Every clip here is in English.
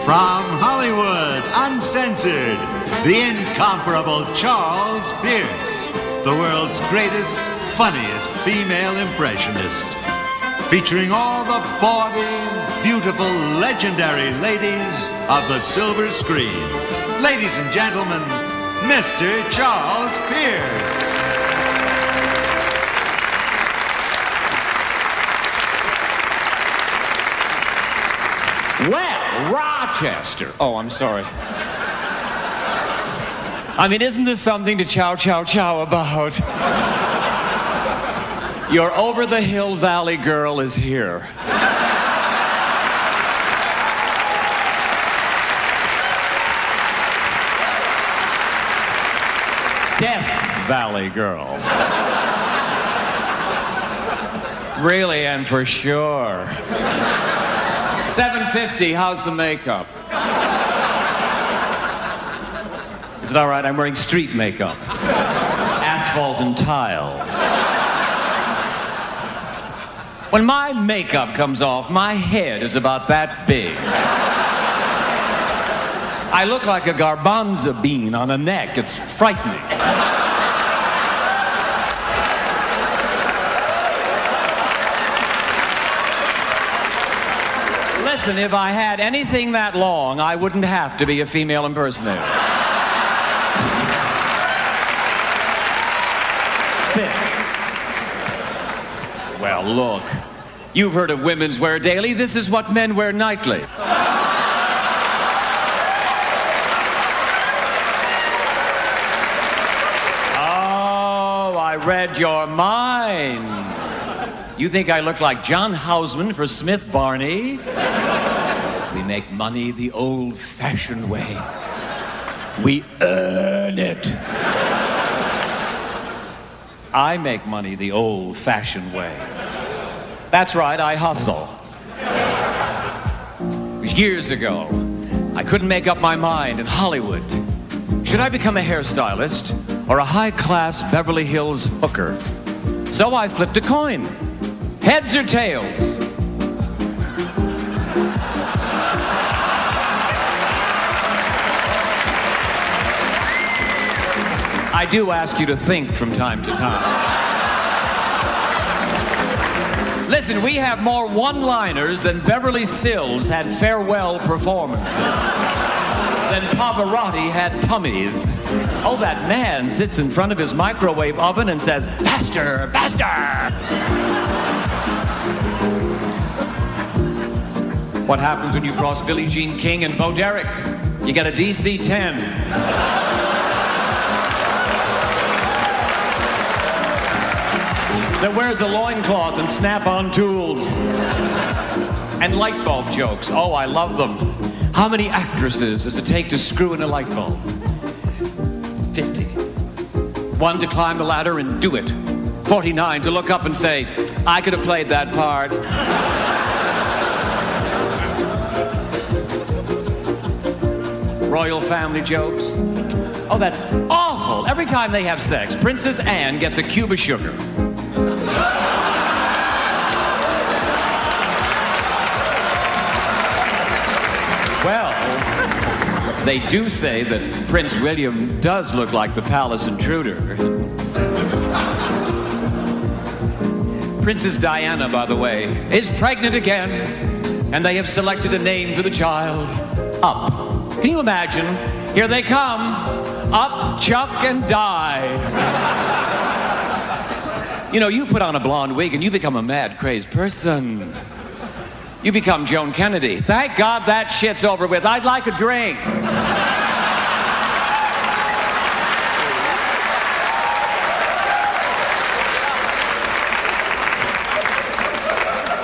From Hollywood, uncensored, the incomparable Charles Pierce, the world's greatest, funniest female impressionist. Featuring all the bawdy, beautiful, legendary ladies of the silver screen. Ladies and gentlemen, Mr. Charles Pierce. Well, Rochester. Oh, I'm sorry. I mean, isn't this something to chow, chow, chow about? Your over-the-hill valley girl is here. Death Valley girl. Really and for sure. $7.50, how's the makeup? Is it all right? I'm wearing street makeup. Asphalt and tile. When my makeup comes off, my head is about that big. I look like a garbanzo bean on a neck. It's frightening. Listen, if I had anything that long, I wouldn't have to be a female impersonator. Sit. Well, look. You've heard of women's wear daily. This is what men wear nightly. Oh, I read your mind. You think I look like John Houseman for Smith Barney? We make money the old-fashioned way. We earn it. I make money the old-fashioned way. That's right, I hustle. Years ago, I couldn't make up my mind in Hollywood. Should I become a hairstylist or a high-class Beverly Hills hooker? So I flipped a coin. Heads or tails? I do ask you to think from time to time. Listen, we have more one-liners than Beverly Sills had farewell performances. Than Pavarotti had tummies. Oh, that man sits in front of his microwave oven and says, "Faster, faster!" What happens when you cross Billie Jean King and Bo Derek? You get a DC-10. That wears a loincloth and snap-on tools. And light bulb jokes. Oh, I love them. How many actresses does it take to screw in a light bulb? 50. 1 to climb the ladder and do it. 49 to look up and say, "I could have played that part." Royal family jokes. Oh, that's awful. Every time they have sex, Princess Anne gets a cube of sugar. Well, they do say that Prince William does look like the palace intruder. Princess Diana, by the way, is pregnant again, and they have selected a name for the child. Up. Can you imagine? Here they come. Up, Chuck, and die. You know, you put on a blonde wig and you become a mad, crazed person. You become Joan Kennedy. Thank God that shit's over with. I'd like a drink.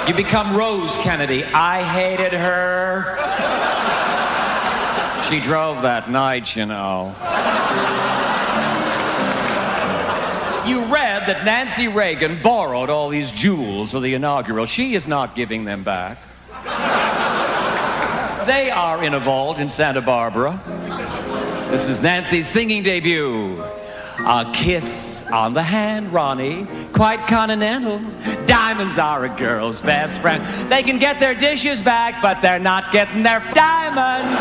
You become Rose Kennedy. I hated her. She drove that night, you know. You read that Nancy Reagan borrowed all these jewels for the inaugural. She is not giving them back. They are in a vault in Santa Barbara. This is Nancy's singing debut. A kiss on the hand, Ronnie. Quite continental. Diamonds are a girl's best friend. They can get their dishes back, but they're not getting their diamonds.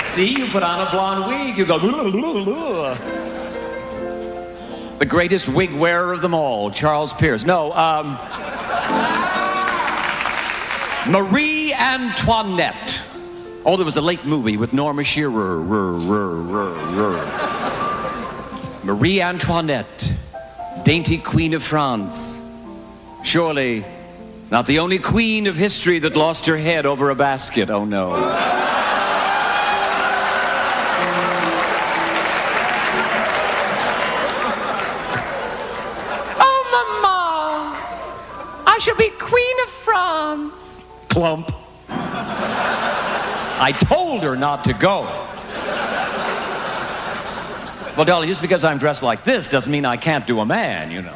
See, you put on a blonde wig, you go, the greatest wig wearer of them all, Charles Pierce. No, Marie Antoinette. Oh, there was a late movie with Norma Shearer. Marie Antoinette, dainty queen of France. Surely not the only queen of history that lost her head over a basket. Oh, no. I shall be Queen of France. Clump. I told her not to go. Well, Dolly, just because I'm dressed like this doesn't mean I can't do a man, you know.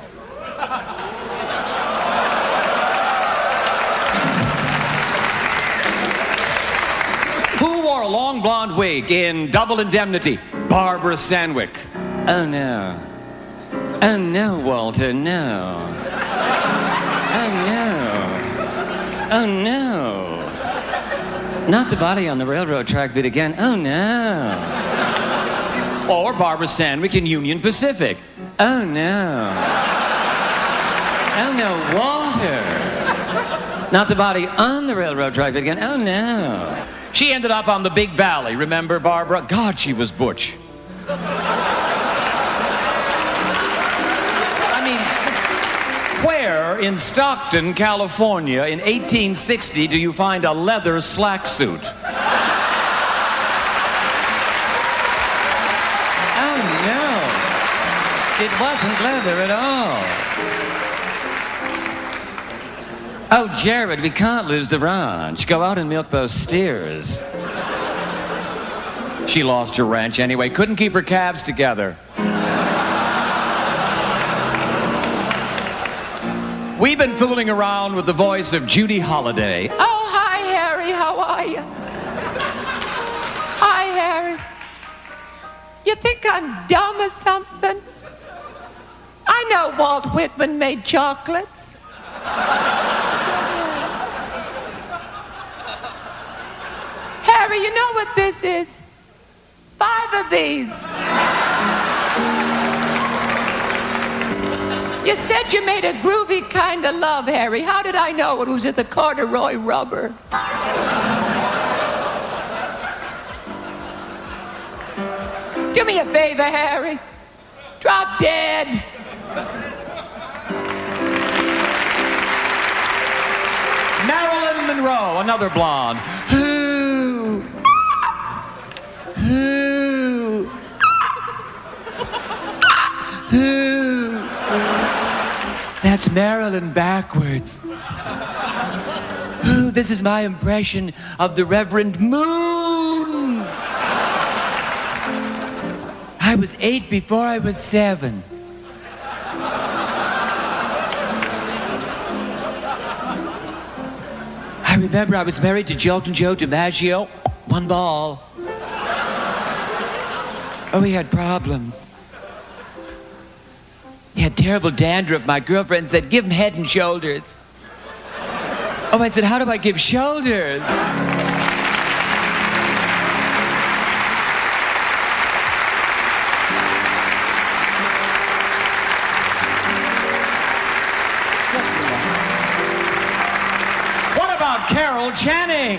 Who wore a long blonde wig in Double Indemnity? Barbara Stanwyck. Oh, no. Oh, no, Walter, no. Oh, no. Oh, no. Not the body on the railroad track bit again. Oh, no. Or Barbara Stanwyck in Union Pacific. Oh, no. Oh, no, Walter. Not the body on the railroad track bit again. Oh, no. She ended up on the Big Valley. Remember Barbara? God, she was butch. Where in Stockton, California, in 1860, do you find a leather slack suit? Oh, no. It wasn't leather at all. Oh, Jared, we can't lose the ranch. Go out and milk those steers. She lost her ranch anyway. Couldn't keep her calves together. We've been fooling around with the voice of Judy Holliday. Oh, hi, Harry. How are you? Hi, Harry. You think I'm dumb or something? I know Walt Whitman made chocolates. Harry, you know what this is? 5 of these. You said you made a groovy kind of love, Harry. How did I know it was at the corduroy rubber? Do me a favor, Harry. Drop dead. Marilyn Monroe, another blonde. Who? That's Marilyn backwards. Ooh, this is my impression of the Reverend Moon. I was 8 before I was 7. I remember I was married to Jolton Joe DiMaggio. One ball. Oh, we had problems. He had terrible dandruff. My girlfriend said, give him head and shoulders. Oh, I said, how do I give shoulders? What about Carol Channing?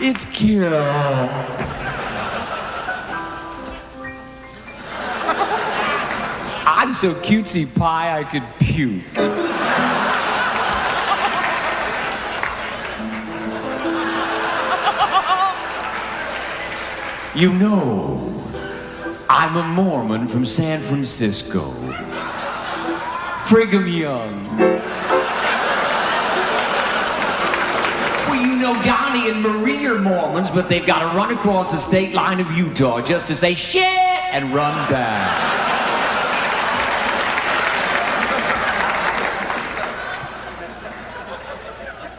It's Carol. I'm so cutesy pie I could puke. You know, I'm a Mormon from San Francisco. Brigham Young. Well, you know, Donnie and Marie are Mormons, but they've got to run across the state line of Utah just to say shit and run back.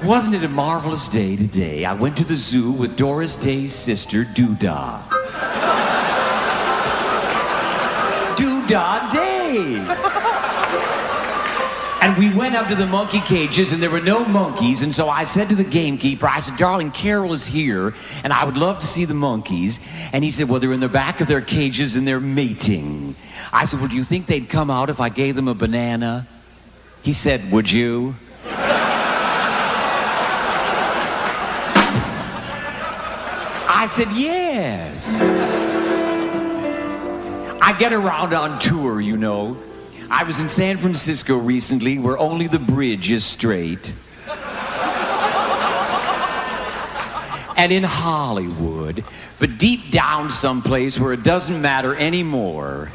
Wasn't it a marvelous day today? I went to the zoo with Doris Day's sister, Doodah. Doodah Day! And we went up to the monkey cages, and there were no monkeys, and so I said to the gamekeeper, I said, darling, Carol is here, and I would love to see the monkeys. And he said, well, they're in the back of their cages, and they're mating. I said, well, do you think they'd come out if I gave them a banana? He said, would you? I said, yes. I get around on tour, you know. I was in San Francisco recently where only the bridge is straight. And in Hollywood, but deep down someplace where it doesn't matter anymore.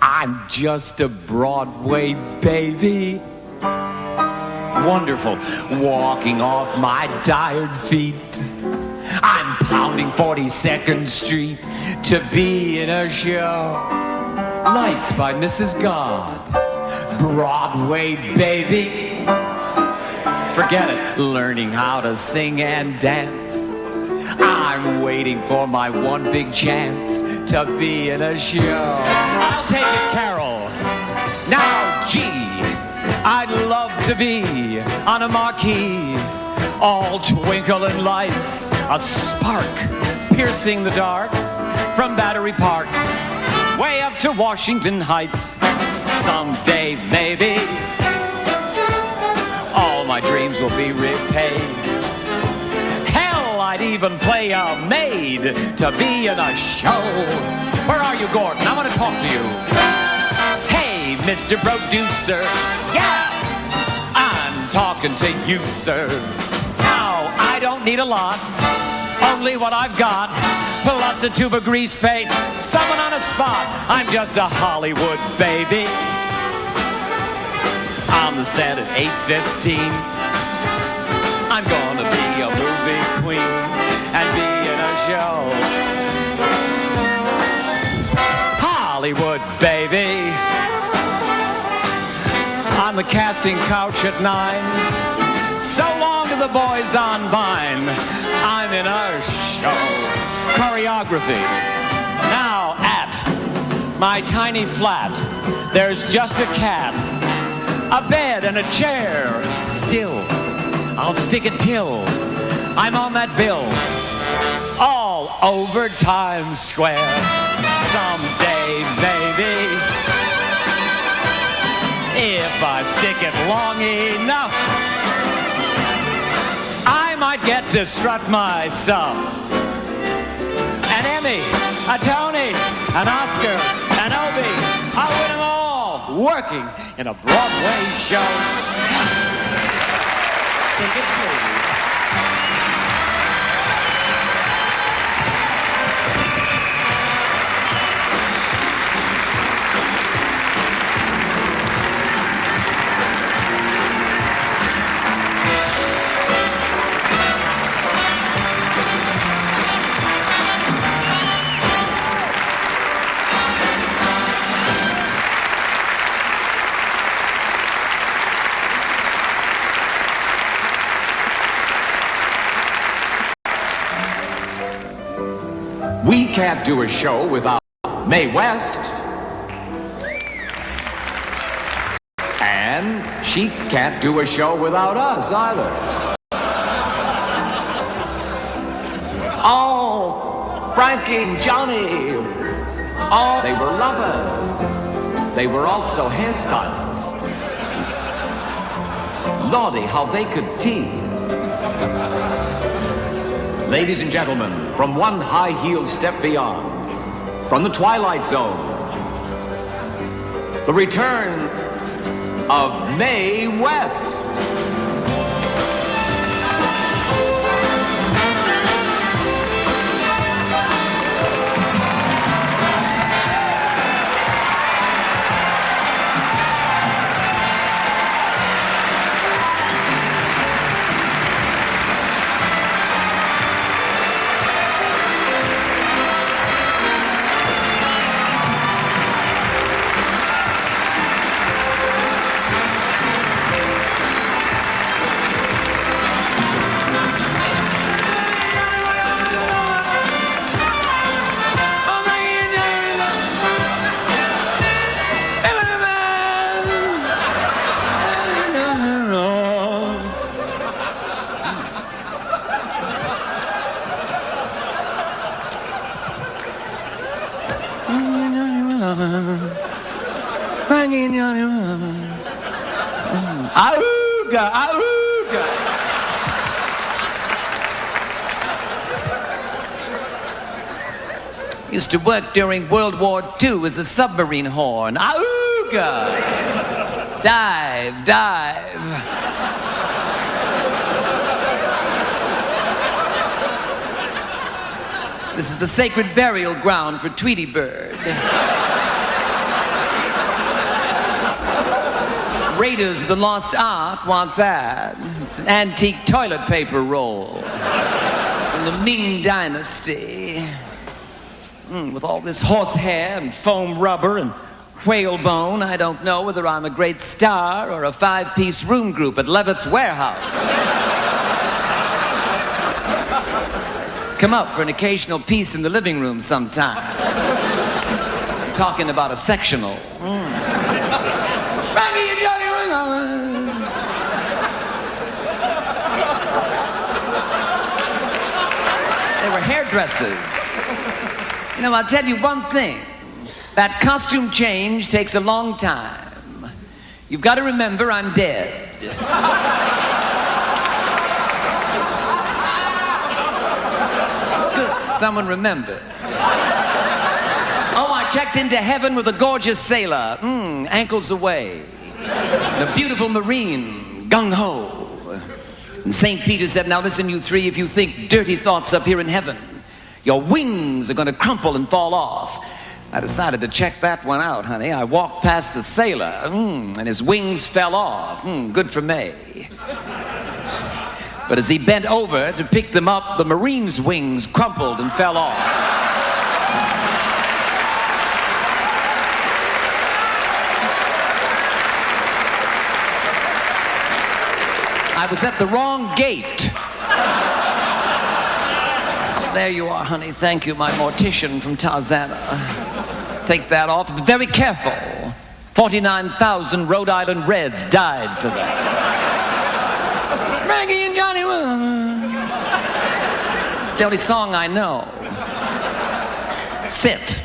I'm just a Broadway baby. Wonderful. Walking off my tired feet. I'm pounding 42nd Street to be in a show. Lights by Mrs. God. Broadway, baby. Forget it. Learning how to sing and dance. I'm waiting for my one big chance to be in a show. I'll take it, Carol. Now, gee, I'd love to be on a marquee. All twinkling lights, a spark piercing the dark from Battery Park way up to Washington Heights. Someday, maybe, all my dreams will be repaid. Hell, I'd even play a maid to be in a show. Where are you, Gordon? I want to talk to you. Hey, Mr. Producer. Yeah, I'm talking to you, sir. I don't need a lot, only what I've got, plus a tube of grease paint, someone on a spot. I'm just a Hollywood baby. On the set at 8:15. I'm gonna be a movie queen and be in a show. Hollywood baby. On the casting couch at 9. So long to the boys on Vine. I'm in a show. Choreography. Now at my tiny flat, there's just a cat, a bed and a chair. Still, I'll stick it till I'm on that bill. All over Times Square. Someday, baby. If I stick it long enough, I might get to strut my stuff. An Emmy, a Tony, an Oscar, an Obie, I'll win them all working in a Broadway show. Think it through. We can't do a show without Mae West. And she can't do a show without us either. Oh, Frankie and Johnny. Oh, they were lovers. They were also hairstylists. Lordy, how they could tease. Ladies and gentlemen, from one high-heeled step beyond, from the Twilight Zone, the return of Mae West. Frankie and Johnny. Auga, auga. Used to work during World War II as a submarine horn. Auga! Dive, dive. This is the sacred burial ground for Tweety Bird. Raiders of the Lost Ark want that. It's an antique toilet paper roll from the Ming Dynasty. With all this horsehair and foam rubber and whalebone, I don't know whether I'm a great star or a 5-piece room group at Levitt's Warehouse. Come up for an occasional piece in the living room sometime. I'm talking about a sectional. Frankie and Johnny. They were hairdressers. You know, I'll tell you one thing. That costume change takes a long time. You've got to remember I'm dead. Good. Someone remembered. Oh, I checked into heaven with a gorgeous sailor. Ankles away. And a beautiful marine. Gung-ho. And St. Peter said, now listen, you three, if you think dirty thoughts up here in heaven, your wings are going to crumple and fall off. I decided to check that one out, honey. I walked past the sailor, and his wings fell off. Good for me. But as he bent over to pick them up, the marine's wings crumpled and fell off. I was at the wrong gate. There you are, honey. Thank you, my mortician from Tarzana. Take that off. Be very careful. 49,000 Rhode Island Reds died for that. Frankie and Johnny. It's the only song I know. Sit.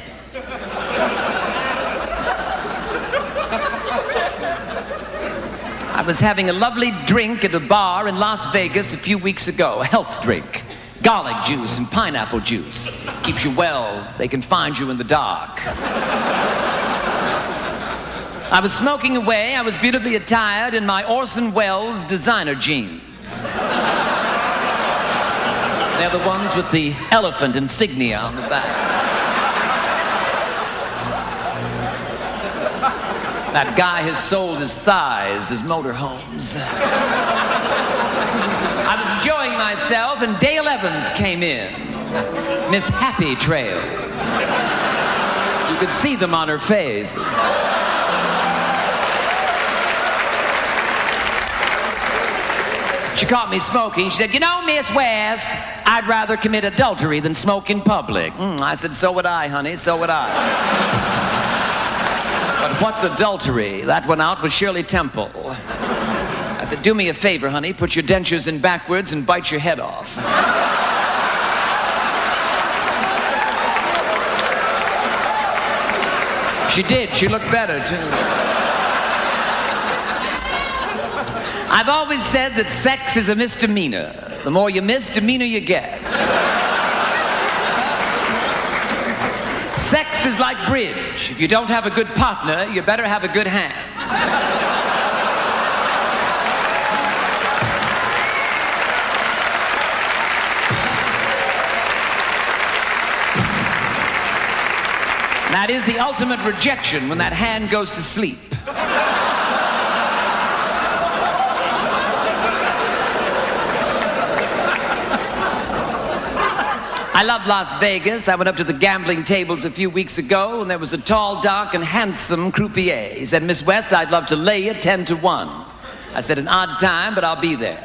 I was having a lovely drink at a bar in Las Vegas a few weeks ago, a health drink. Garlic juice and pineapple juice. Keeps you well. They can find you in the dark. I was smoking away. I was beautifully attired in my Orson Welles designer jeans. They're the ones with the elephant insignia on the back. That guy has sold his thighs as motorhomes. I was enjoying myself, and Dale Evans came in. Miss Happy Trails. You could see them on her face. She caught me smoking. She said, you know, Miss West, I'd rather commit adultery than smoke in public. I said, so would I, honey, so would I. But what's adultery? That went out with Shirley Temple. I said, do me a favor, honey. Put your dentures in backwards and bite your head off. She did. She looked better, too. I've always said that sex is a misdemeanor. The more you misdemeanor you get. Sex is like bridge. If you don't have a good partner, you better have a good hand. That is the ultimate rejection when that hand goes to sleep. I love Las Vegas. I went up to the gambling tables a few weeks ago, and there was a tall, dark, and handsome croupier. He said, Miss West, I'd love to lay you 10-1. I said, an odd time, but I'll be there.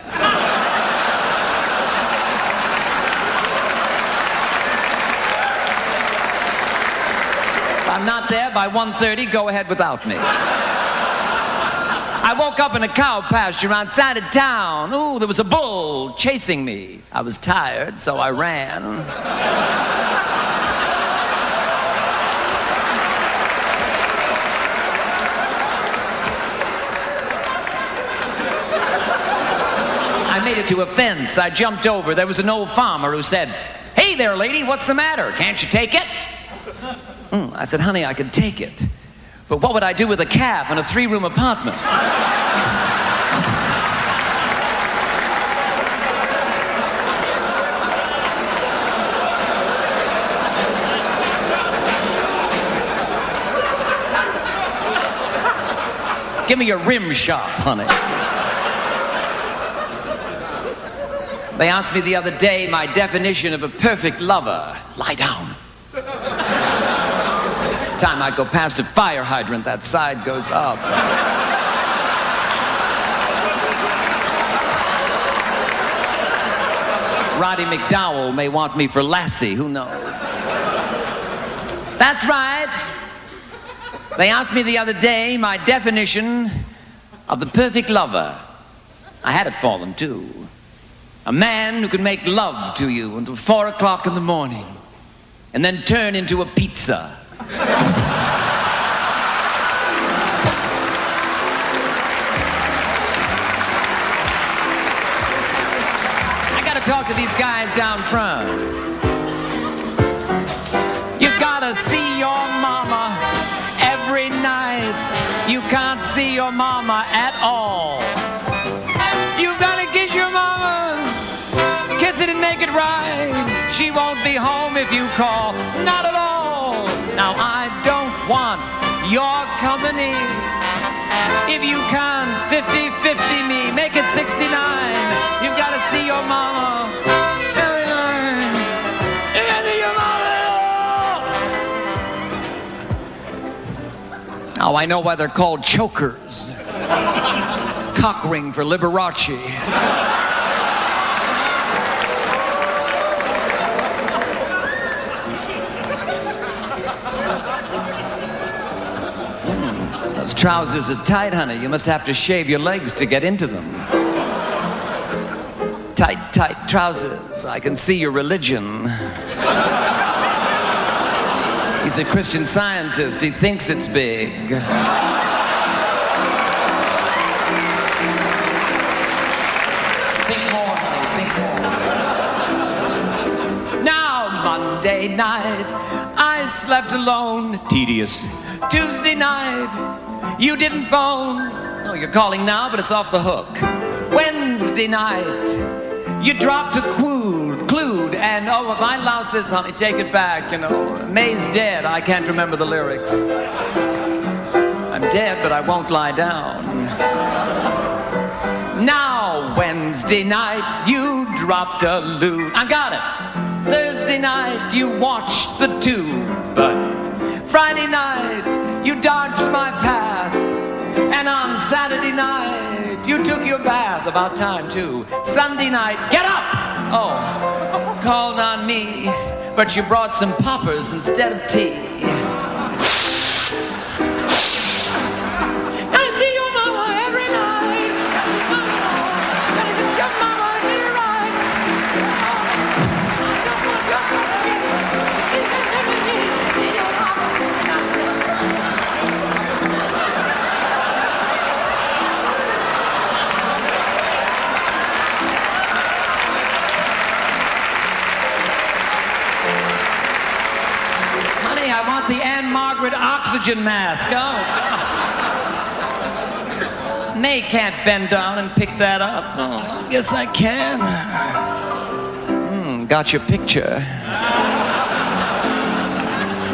If I'm not there by 1:30, go ahead without me. I woke up in a cow pasture outside of town. Ooh, there was a bull chasing me. I was tired, so I ran. made it to a fence. I jumped over. There was an old farmer who said, "Hey there, lady, what's the matter? Can't you take it?" I said, "Honey, I could take it. But what would I do with a calf in a 3-room apartment?" Give me a rim shop, honey. They asked me the other day my definition of a perfect lover. Lie down. Time I go past a fire hydrant, that side goes up. Roddy McDowell may want me for Lassie, who knows? That's right. They asked me the other day my definition of the perfect lover. I had it for them, too. A man who can make love to you until 4 o'clock in the morning and then turn into a pizza. I gotta talk to these guys down front. You gotta see your mama every night. You can't see your mama at all. You gotta kiss your mama, kiss it and make it right. She won't be home if you call, not at all. Now I don't want your company. If you can 50-50 me, make it 69. You gotta see your mama every night. You gotta see your mama. Oh, I know why they're called chokers. Cock ring for Liberace. Those trousers are tight, honey. You must have to shave your legs to get into them. Tight, tight trousers. I can see your religion. He's a Christian Scientist. He thinks it's big. Think more, honey, think more. Now, Monday night, I slept alone. Tedious. Tuesday night, you didn't phone. Oh, you're calling now, but it's off the hook. Wednesday night, you dropped a clued, and oh, if I lost this, honey, take it back, you know. May's dead, I can't remember the lyrics. I'm dead, but I won't lie down. Now, Wednesday night, you dropped a loot. I got it. Thursday night, you watched the tube. Friday night, you dodged my path. And on Saturday night, you took your bath. About time, too. Sunday night, get up! Oh, called on me, but you brought some poppers instead of tea. Gotta see your mama every night. Gotta see your mama every night. I want the Anne Margaret oxygen mask. Oh. May can't bend down and pick that up. Oh, I guess I can. Got your picture.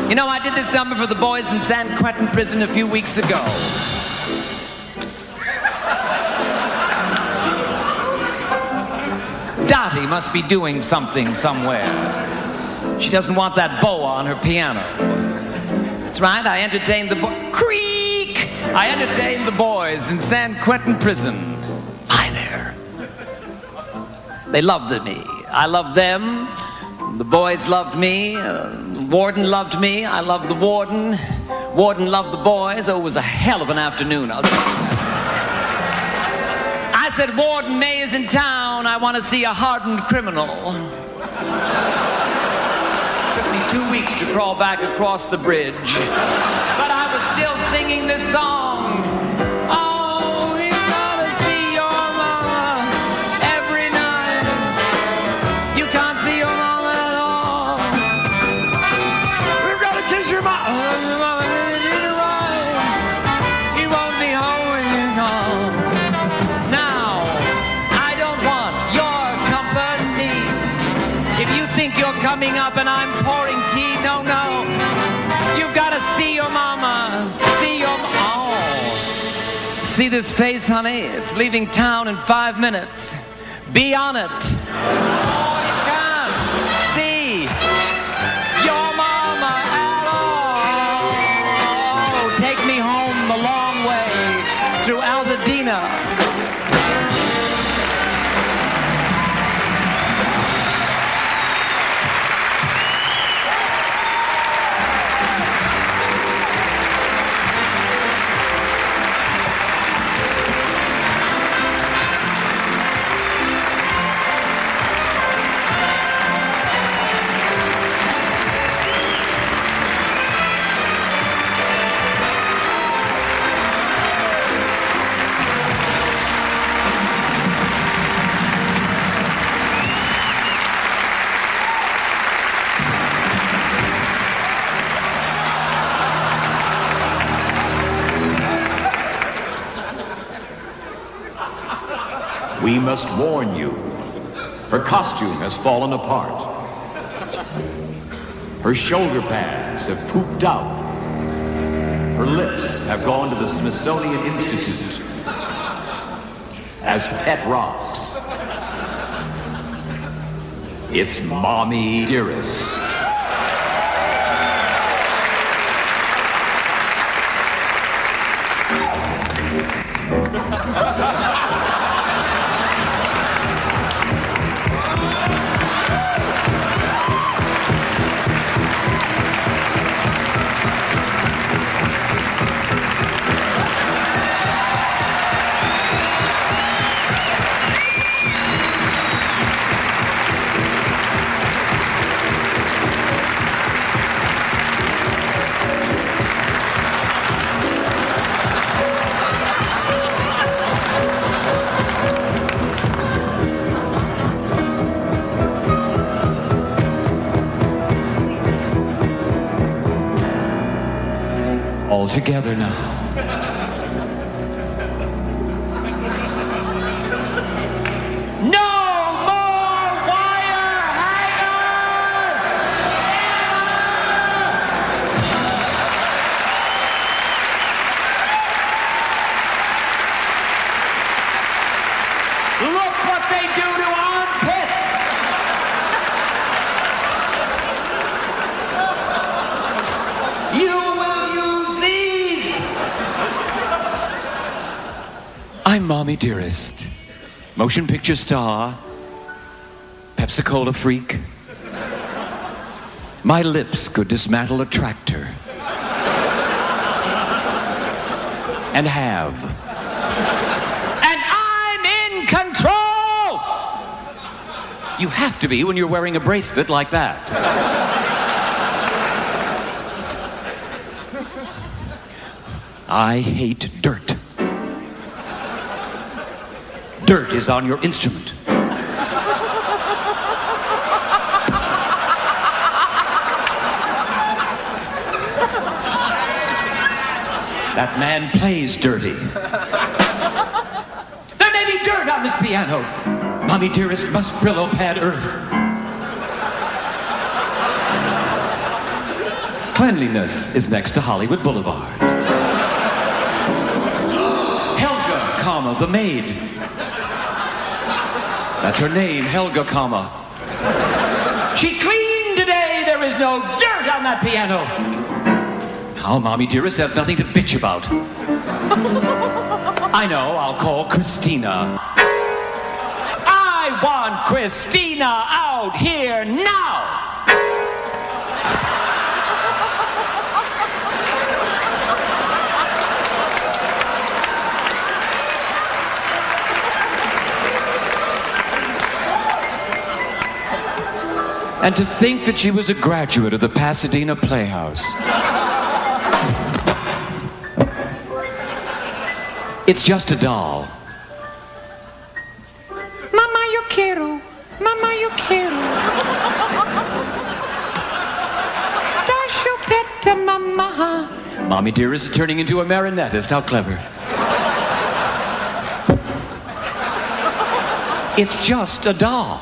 You know, I did this number for the boys in San Quentin prison a few weeks ago. Dottie must be doing something somewhere. She doesn't want that boa on her piano. That's right, I entertained the Creak! I entertained the boys in San Quentin prison. Hi there. They loved me. I loved them. The boys loved me. The warden loved me. I loved the warden. Warden loved the boys. Oh, it was a hell of an afternoon. I said, Warden, May is in town. I want to see a hardened criminal. 2 weeks to crawl back across the bridge. But I was still singing this song. Oh, you gotta see your mama every think you're coming up and I'm pouring tea. No, no. You've got to see your mama. See your oh. See this face, honey? It's leaving town in 5 minutes. Be on it. Oh, you can't see your mama at all. Oh, take me home the long way through Altadena. We must warn you. Her costume has fallen apart. Her shoulder pads have pooped out. Her lips have gone to the Smithsonian Institute as pet rocks. It's Mommy Dearest. All together now. No more wire hangers! Look what they do to armpits! You I'm Mommy Dearest, motion picture star, Pepsi-Cola freak. My lips could dismantle a tractor. And have. And I'm in control! You have to be when you're wearing a bracelet like that. I hate dirt. Dirt is on your instrument. That man plays dirty. There may be dirt on this piano. Mommy Dearest must Brillo pad earth. Cleanliness is next to Hollywood Boulevard. Helga, comma, the maid. That's her name, Helga, comma. She cleaned today. There is no dirt on that piano. Now, Mommy Dearest has nothing to bitch about. I know, I'll call Christina. I want Christina out here now. And to think that she was a graduate of the Pasadena Playhouse. It's just a doll. Mama, yo quiero. Mama, yo quiero. Da chupeta, mama. Mommy Dearest is turning into a marionettist. How clever. It's just a doll.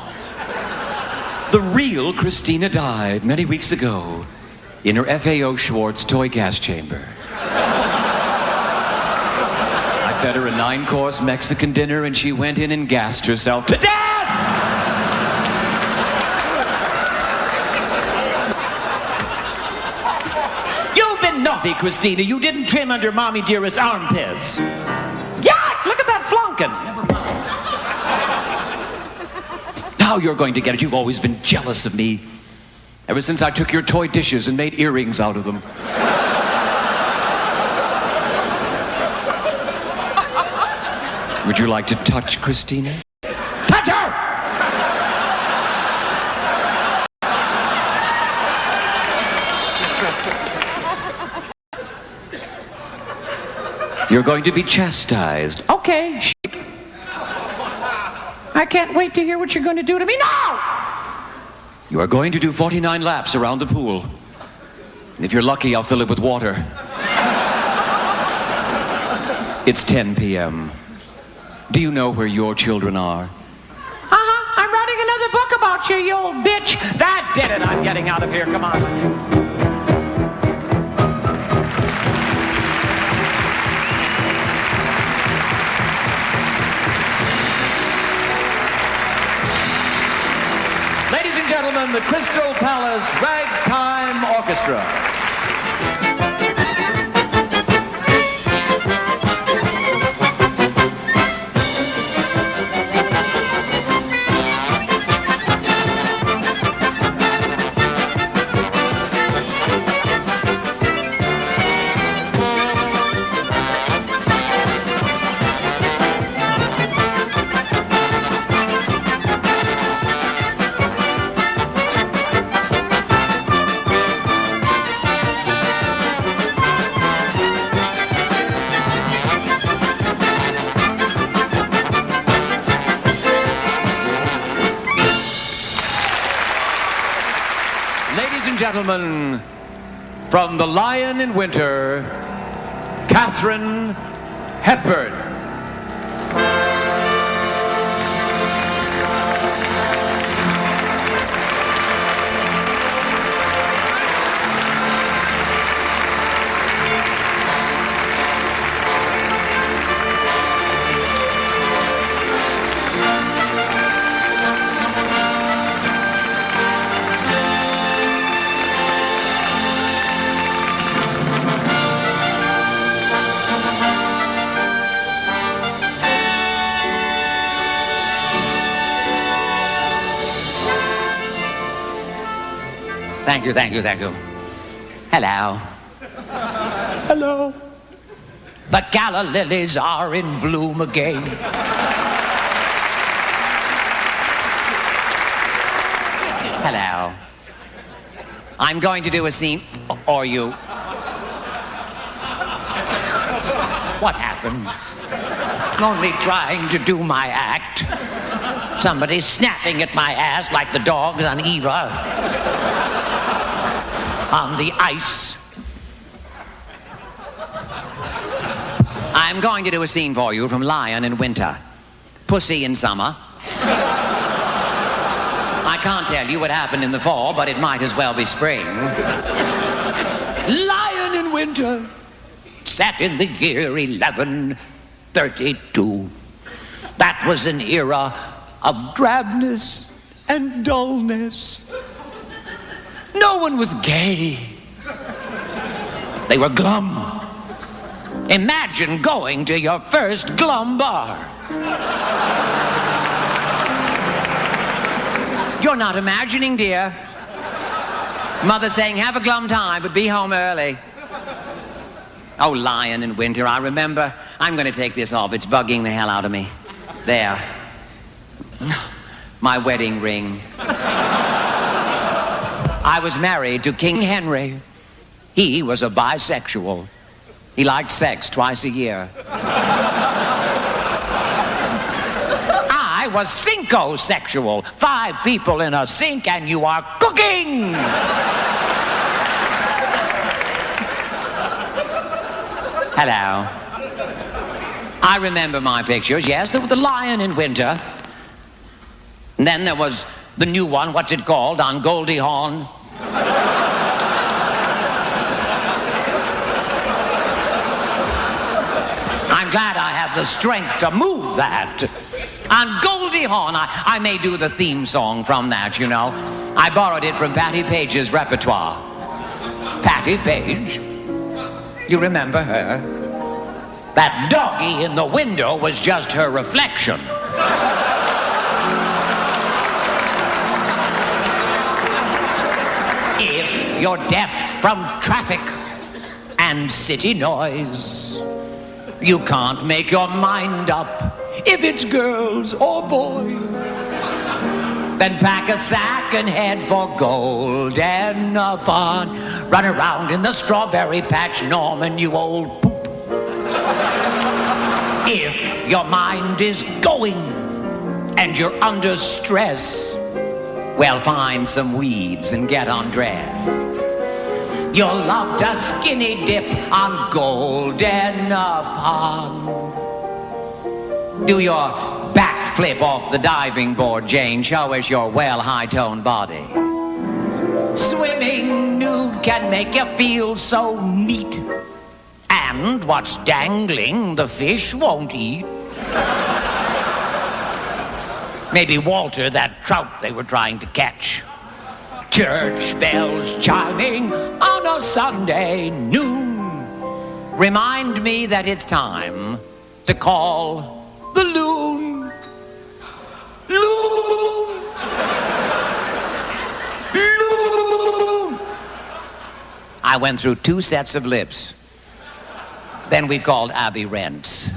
The real Christina died many weeks ago in her FAO Schwartz toy gas chamber. I fed her a 9-course Mexican dinner and she went in and gassed herself to death! You've been naughty, Christina. You didn't trim under Mommy Dearest's armpits. Yuck! Look at that flunkin'. Never mind. Now you're going to get it. You've always been jealous of me. Ever since I took your toy dishes and made earrings out of them. Would you like to touch Christina? Touch her! You're going to be chastised. Okay, I can't wait to hear what you're going to do to me now! You are going to do 49 laps around the pool. And if you're lucky, I'll fill it with water. It's 10 p.m. Do you know where your children are? Uh-huh, I'm writing another book about you, you old bitch. That did it! I'm getting out of here, come on. Ladies and gentlemen, the Crystal Palace Ragtime Orchestra. Ladies and gentlemen, from The Lion in Winter, Katharine Hepburn. Thank you, thank you, thank you. Hello. Hello. The gala lilies are in bloom again. Hello. I'm going to do a scene, or you. What happened? I'm only trying to do my act. Somebody's snapping at my ass like the dogs on Eva. On the ice. I'm going to do a scene for you from Lion in Winter, Pussy in Summer. I can't tell you what happened in the fall, but it might as well be spring. Lion in Winter, set in the year 1132. That was an era of drabness and dullness. No one was gay. They were glum. Imagine going to your first glum bar. You're not imagining, dear. Mother saying, have a glum time, but be home early. Oh, Lion in Winter, I remember. I'm going to take this off. It's bugging the hell out of me. There. My wedding ring. I was married to King Henry. He was a bisexual. He liked sex twice a year. I was cinco-sexual. 5 people in a sink and you are cooking! Hello. I remember my pictures. Yes, there was the Lion in Winter. And then there was The new one, what's it called, on Goldie Hawn? I'm glad I have the strength to move that. On Goldie Hawn, I may do the theme song from that, you know. I borrowed it from Patti Page's repertoire. Patti Page? You remember her? That doggy in the window was just her reflection. If you're deaf from traffic and city noise, you can't make your mind up if it's girls or boys. Then pack a sack and head for Golden Pond. Run around in the strawberry patch, Norman, you old poop. If your mind is going and you're under stress, well, find some weeds and get undressed. You'll love to skinny dip on Golden Pond. Do your backflip off the diving board, Jane. Show us your well high-toned body. Swimming nude can make you feel so neat. And what's dangling, the fish won't eat. Maybe Walter, that trout they were trying to catch. Church bells chiming on a Sunday noon remind me that it's time to call the loon. Loon! Loon! I went through 2 sets of lips. Then we called Abby Rents.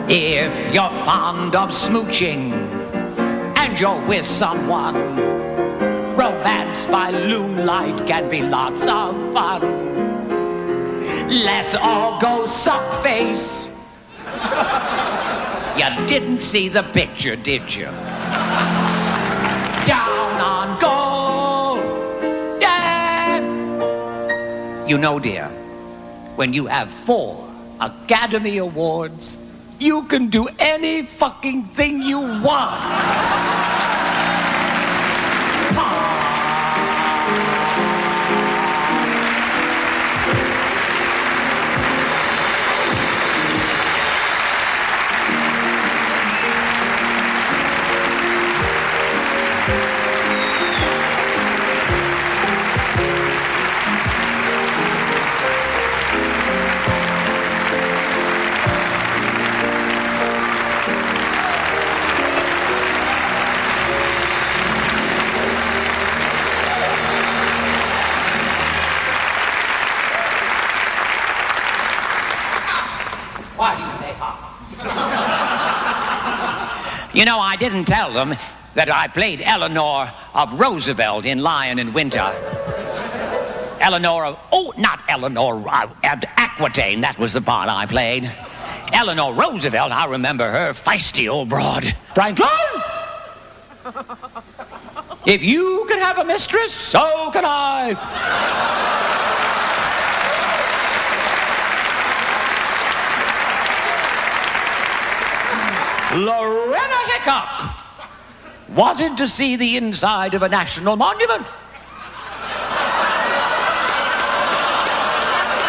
If you're fond of smooching and you're with someone, romance by moonlight can be lots of fun. Let's all go suck face. You didn't see the picture, did you? Down on Golden. You know, dear, when you have 4 Academy Awards, you can do any fucking thing you want. Why do you say ha? You know, I didn't tell them that I played Eleanor of Roosevelt in Lion in Winter. Eleanor of, oh, not Eleanor, Aquitaine, that was the part I played. Eleanor Roosevelt, I remember her, feisty old broad. Franklin! If you can have a mistress, so can I. Lorena Hickok wanted to see the inside of a national monument.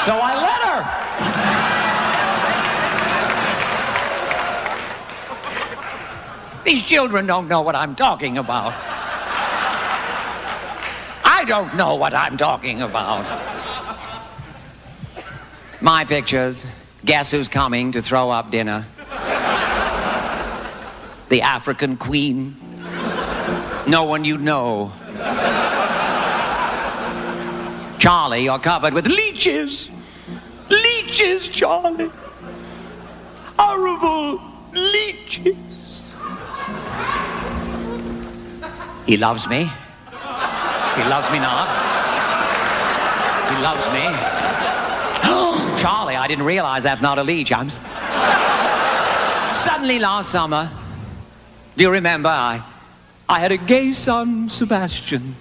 So I let her. These children don't know what I'm talking about. I don't know what I'm talking about. My pictures. Guess who's coming to throw up dinner? The African queen. No one you'd know. Charlie, you're covered with leeches. Leeches, Charlie. Horrible leeches. He loves me. He loves me not. He loves me. Charlie, I didn't realize that's not a leech. Suddenly last summer, do you remember, I had a gay son, Sebastian.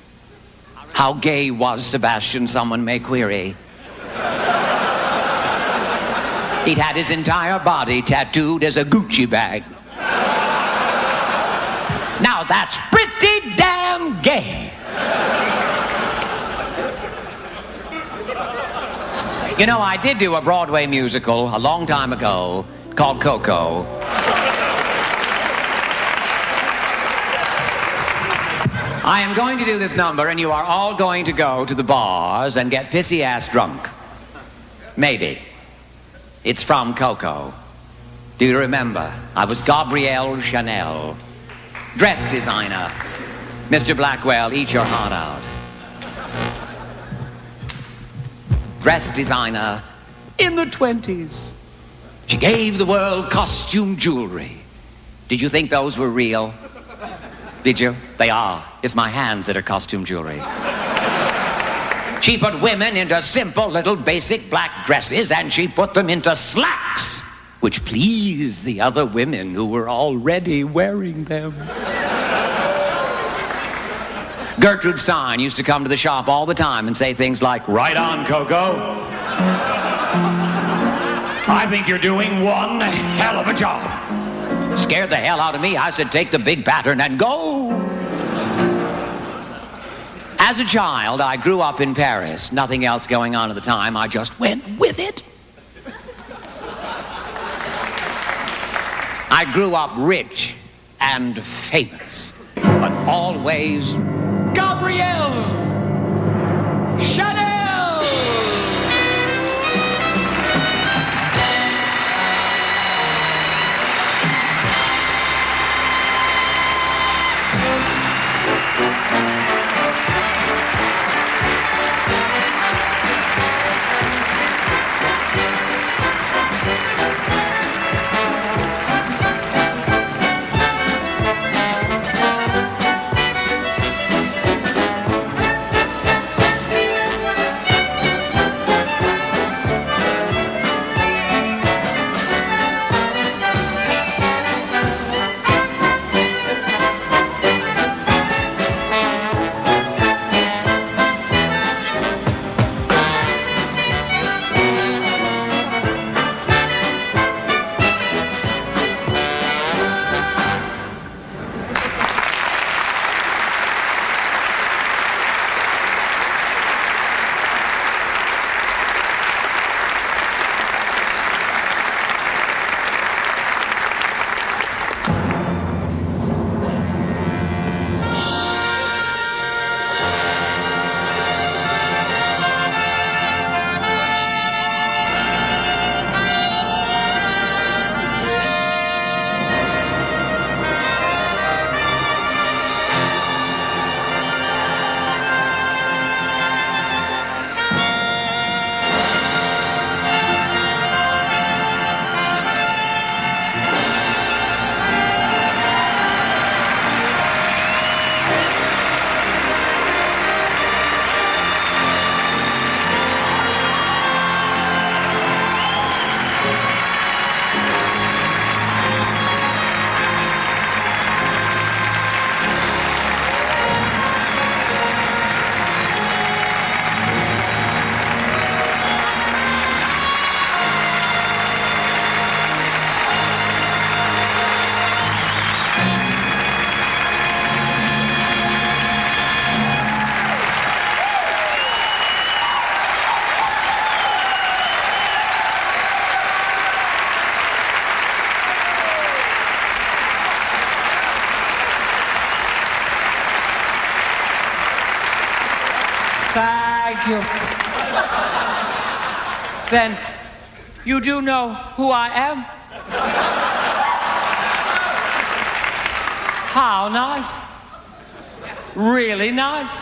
How gay was Sebastian, someone may query. He'd had his entire body tattooed as a Gucci bag. Now, that's pretty damn gay. You know, I did do a Broadway musical a long time ago called Coco. I am going to do this number, and you are all going to go to the bars and get pissy-ass drunk. Maybe. It's from Coco. Do you remember? I was Gabrielle Chanel, dress designer. Mr. Blackwell, eat your heart out. Dress designer in the 20s. She gave the world costume jewelry. Did you think those were real? Did you? They are. It's my hands that are costume jewelry. She put women into simple little basic black dresses, and she put them into slacks, which pleased the other women who were already wearing them. Gertrude Stein used to come to the shop all the time and say things like, "Right on, Coco. I think you're doing one hell of a job." Scared the hell out of me. I said, "Take the big pattern and go." As a child, I grew up in Paris. Nothing else going on at the time. I just went with it. I grew up rich and famous, but always Gabrielle Chanel. Thank you. Then you do know who I am? How nice. Really nice.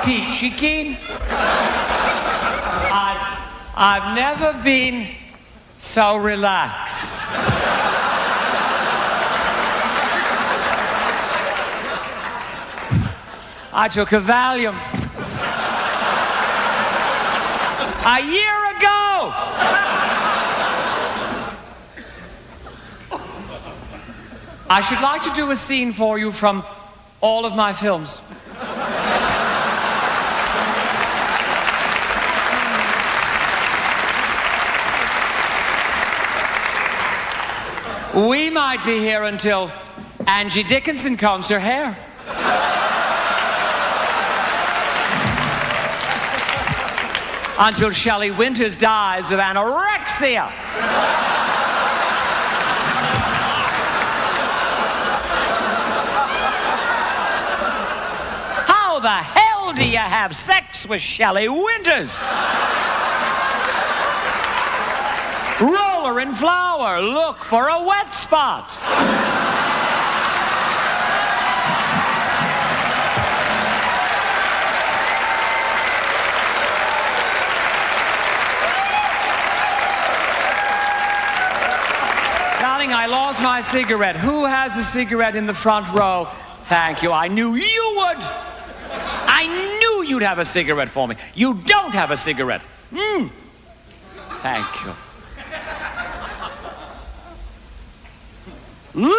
Peachy keen. I've never been so relaxed. I took a Valium a year ago. I should like to do a scene for you from all of my films. We might be here until Angie Dickinson combs her hair. Until Shelley Winters dies of anorexia. How the hell do you have sex with Shelley Winters? Roller in flour, look for a wet spot. Darling, I lost my cigarette. Who has a cigarette in the front row? Thank you. I knew you would. I knew you'd have a cigarette for me. You don't have a cigarette. Thank you. Lit! You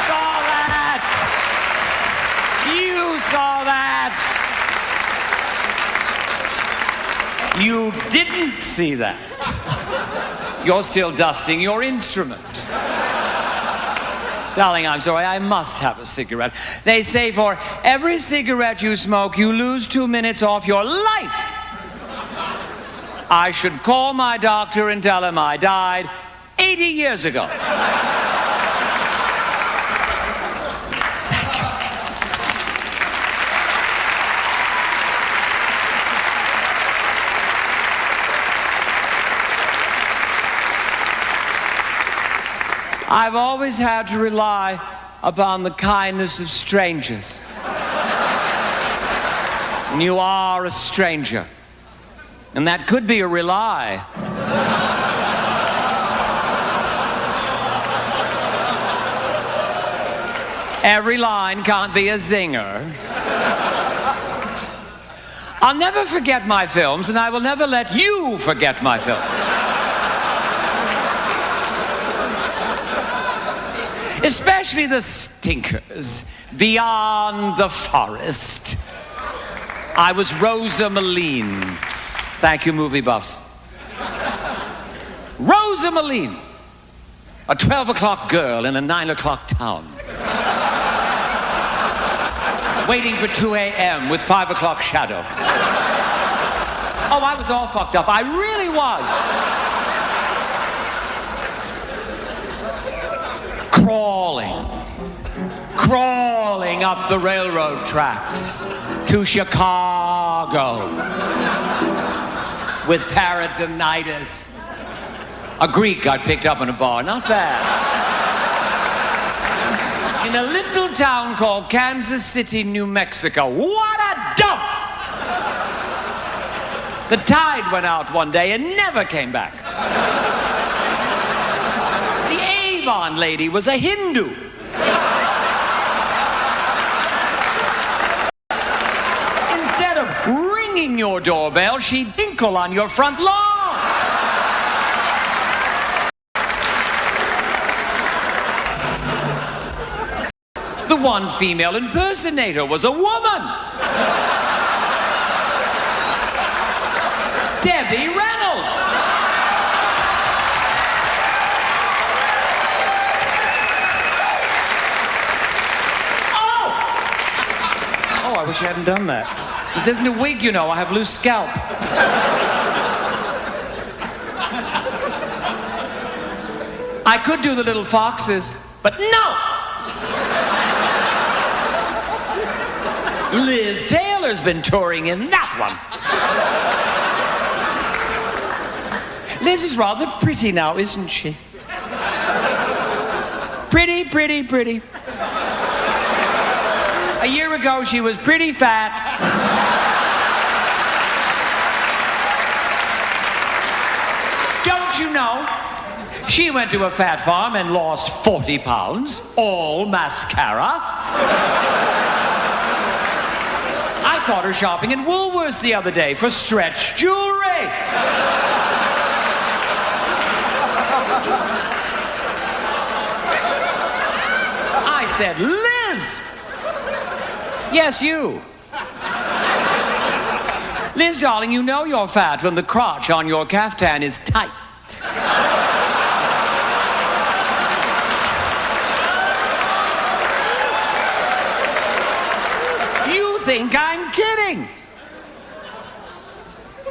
saw that! You saw that! You didn't see that. You're still dusting your instrument. Darling, I'm sorry, I must have a cigarette. They say for every cigarette you smoke, you lose 2 minutes off your life. I should call my doctor and tell him I died 80 years ago. I've always had to rely upon the kindness of strangers. And you are a stranger. And that could be a rely. Every line can't be a zinger. I'll never forget my films, and I will never let you forget my films. Especially the stinkers. Beyond the Forest. I was Rosa Maline. Thank you, movie buffs. Rosa Maline. A 12 o'clock girl in a 9 o'clock town. Waiting for 2 a.m. with 5 o'clock shadow. Oh, I was all fucked up. I really was. Crawling up the railroad tracks to Chicago with peritonitis. A Greek got picked up in a bar, not bad. In a little town called Kansas City, New Mexico. What a dump! The tide went out one day and never came back. The Avon lady was a Hindu. Instead of ringing your doorbell, she'd tinkle on your front lawn. The one female impersonator was a woman. Debbie Reynolds. Oh, I wish I hadn't done that. This isn't a wig, you know. I have loose scalp. I could do the little foxes, but no! Liz Taylor's been touring in that one. Liz is rather pretty now, isn't she? Pretty, pretty, pretty. A year ago, she was pretty fat. Don't you know? She went to a fat farm and lost 40 pounds, all mascara. I caught her shopping at Woolworths the other day for stretch jewelry. I said, Liz! Yes, you. Liz, darling, you know you're fat when the crotch on your caftan is tight. think I'm kidding.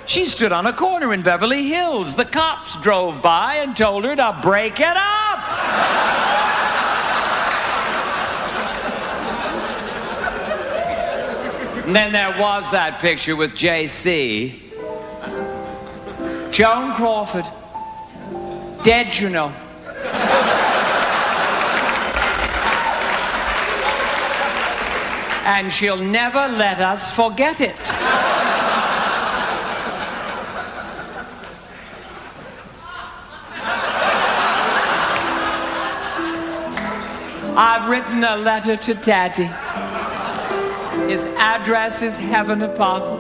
She stood on a corner in Beverly Hills. The cops drove by and told her to break it up. And then there was that picture with J.C. Joan Crawford. Dead, you know. And she'll never let us forget it. I've written a letter to Daddy. His address is heaven above.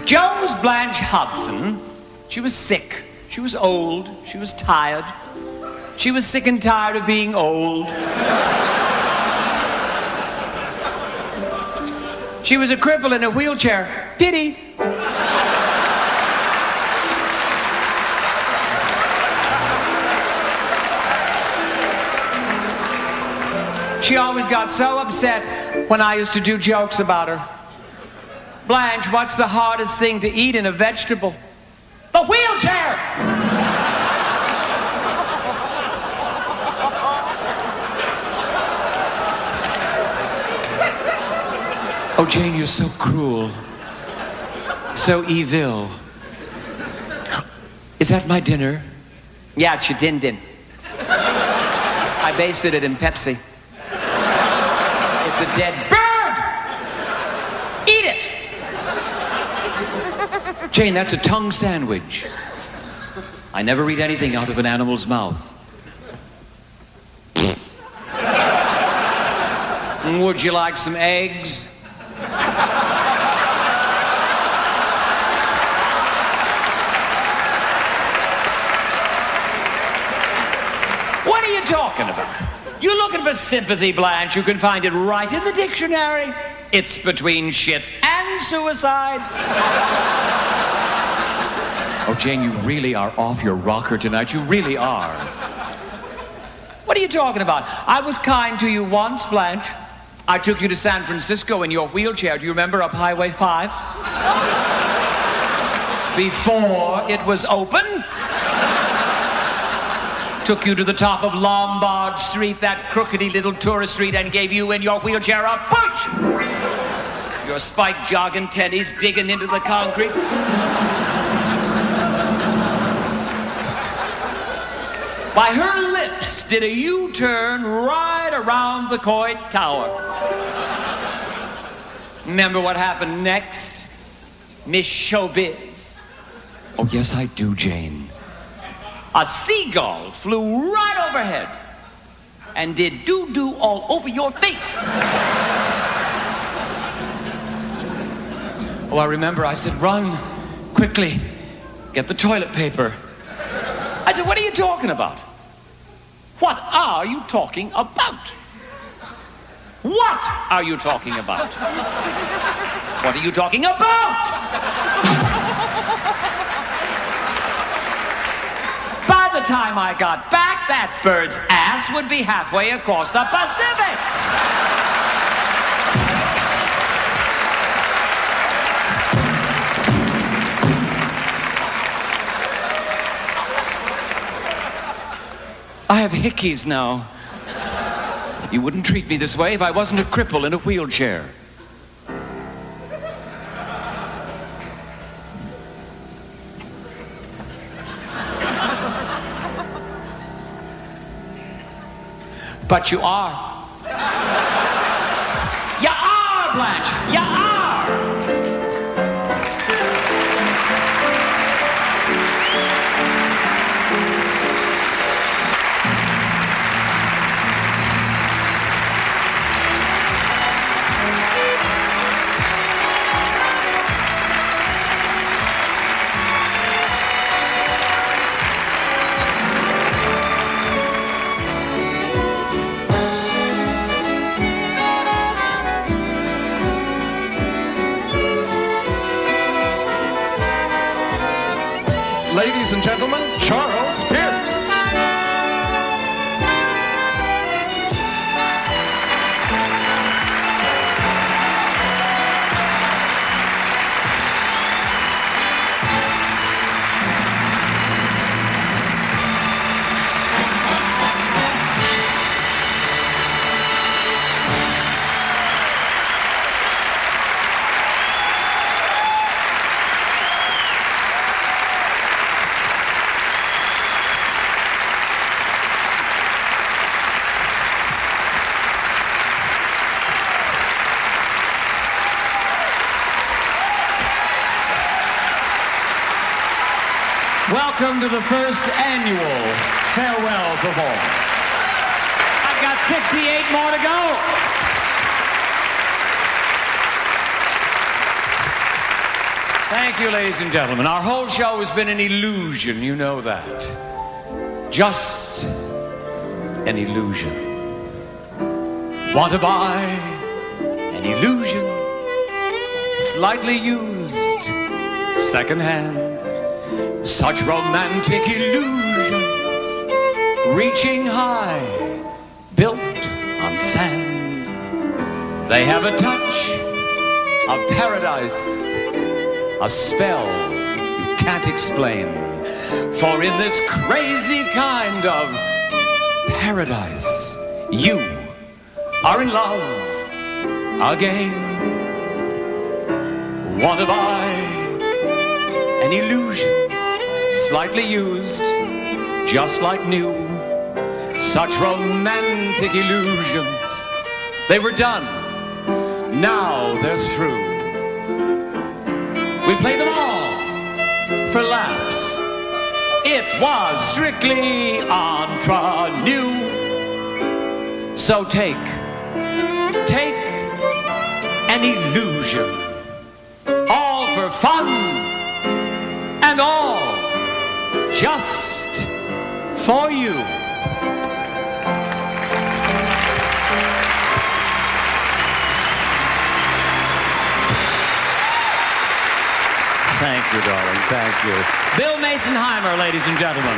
Joan was Blanche Hudson. She was sick. She was old. She was tired. She was sick and tired of being old. She was a cripple in a wheelchair. Pity. She always got so upset when I used to do jokes about her. Blanche, what's the hardest thing to eat in a vegetable? The wheelchair! Oh, Jane, you're so cruel. So evil. Is that my dinner? Yeah, it's your din-din. I basted it in Pepsi. It's a dead bird! Eat it! Jane, that's a tongue sandwich. I never eat anything out of an animal's mouth. Would you like some eggs? What are you talking about? You looking for sympathy, Blanche? You can find it right in the dictionary. It's between shit and suicide. Oh, Jane, you really are off your rocker tonight. You really are. What are you talking about? I was kind to you once, Blanche. I took you to San Francisco in your wheelchair. Do you remember up Highway 5? Before it was open. Took you to the top of Lombard Street, that crookedy little tourist street, and gave you in your wheelchair a push. Your spiked jogging tennies digging into the concrete. By her lips did a U-turn right around the Coit Tower. Remember what happened next? Miss Showbiz. Oh, yes, I do, Jane. A seagull flew right overhead and did doo-doo all over your face. Oh, I remember I said, run, quickly, get the toilet paper. I said, what are you talking about? What are you talking about? What are you talking about? What are you talking about? By the time I got back, that bird's ass would be halfway across the Pacific. I have hickeys now. You wouldn't treat me this way if I wasn't a cripple in a wheelchair. But you are. You are, Blanche. You are. welcome to the first annual farewell performance. I've got 68 more to go. Thank you, ladies and gentlemen. Our whole show has been an illusion, you know that. Just an illusion. Want to buy an illusion? Slightly used, secondhand. Such romantic illusions, reaching high, built on sand. They have a touch of paradise, a spell you can't explain. For in this crazy kind of paradise, you are in love again. Want to buy an illusion, slightly used, just like new. Such romantic illusions, they were done, now they're through. We played them all for laughs. It was strictly entre nous. So take an illusion, all for fun, and all just for you. Thank you, darling. Thank you. Bill Masonheimer, ladies and gentlemen.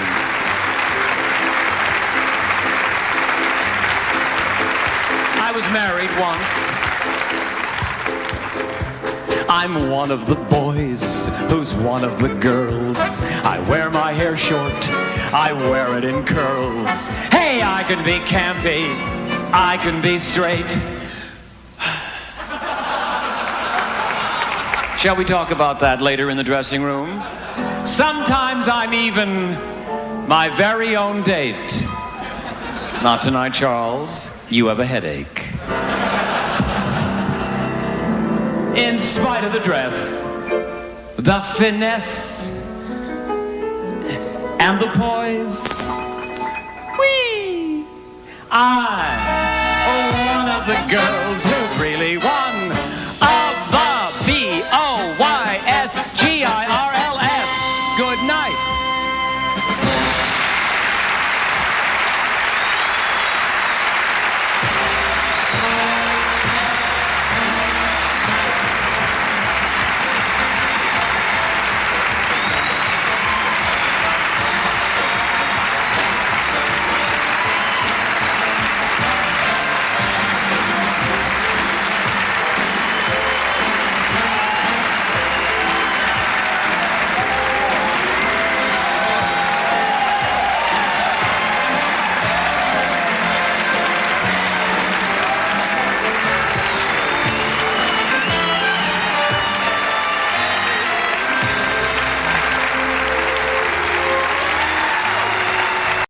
I was married once. I'm one of the boys who's one of the girls. I wear my hair short, I wear it in curls. Hey, I can be campy, I can be straight. Shall we talk about that later in the dressing room? Sometimes I'm even my very own date. Not tonight, Charles. You have a headache. In spite of the dress, the finesse, and the poise, I'm one of the girls who's